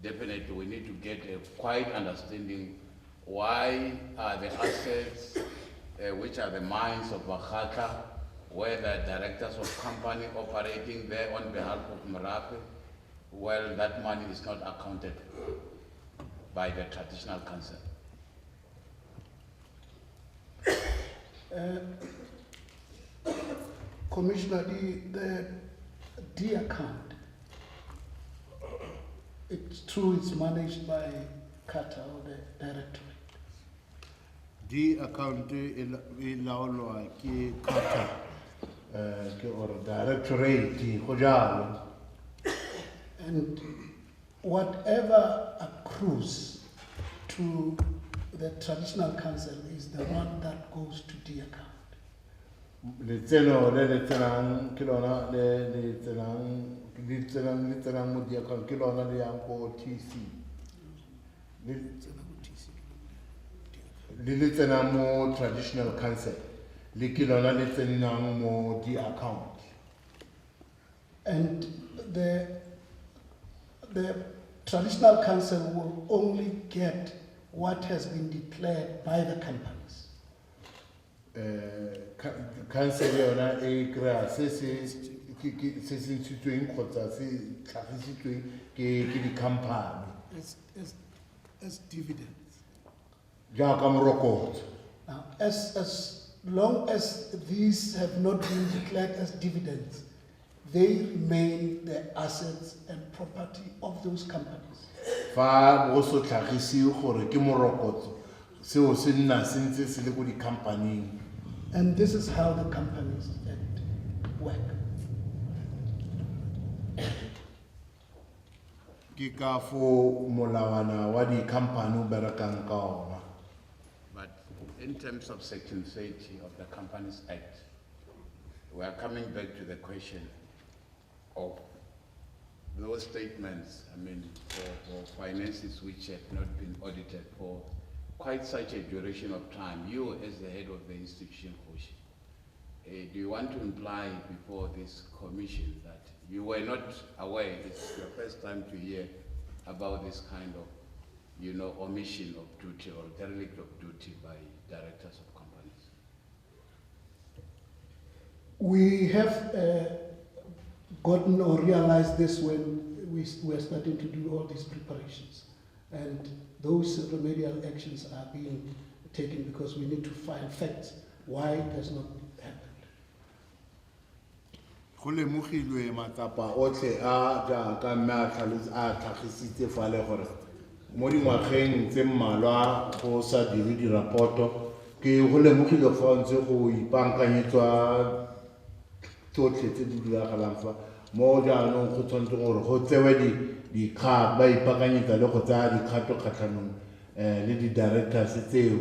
definitely we need to get a quiet understanding why are the assets, which are the mines of Bakgatla, where the directors of company operating there on behalf of Marape, well, that money is not accounted for by the traditional council. Commissioner, the D account, it's true it's managed by Qatar or the directorate. D account il laolwa ke Qatar ke or directorate go jalo. And whatever accrues to the traditional council is the one that goes to D account. Le tseno le tsenang ke lona le tsenang mo di account ke lona le yang ko TC. Le tsenang mo traditional council le ke lona le tsenang mo di account. And the traditional council will only get what has been declared by the companies. Council yona e kra se ntshitsweng kgotsa se tlhagisitsweng ke di company As dividends. jaaka morokotso. Now, as long as these have not been declared as dividends, they remain the assets and property of those companies. Fa bo so tlhagisiwe gore ke morokotso seo se nna se ntse se le ko di company. And this is how the companies work. Ke ka fo molawana wa di company o berekang ka ona. But in terms of Section 30 of the Companies Act, we are coming back to the question of those statements, I mean, for finances which have not been audited for quite such a duration of time. You, as the head of the institution, Koshi, do you want to imply before this commission that you were not aware, it's your first time to hear about this kind of, omission of duty or derelict of duty by directors of companies? We have gotten or realized this when we were starting to do all these preparations. And those remedial actions are being taken because we need to find facts why it has not happened. Go lemogilwe matsapa otlhe a jaaka mme a tlhagisitse fale gore mo dingwageng tse mmalwa go sa dire dirapoto ke go lemogilwe fa ntse go ipankanyetswa tsotlhe tse di diragalang fa mo jaanong go tshwanetse gore go tsewe dikgato ba ipakanyetsa le go tsaya dikgato kgatlhanong le di-directors tseo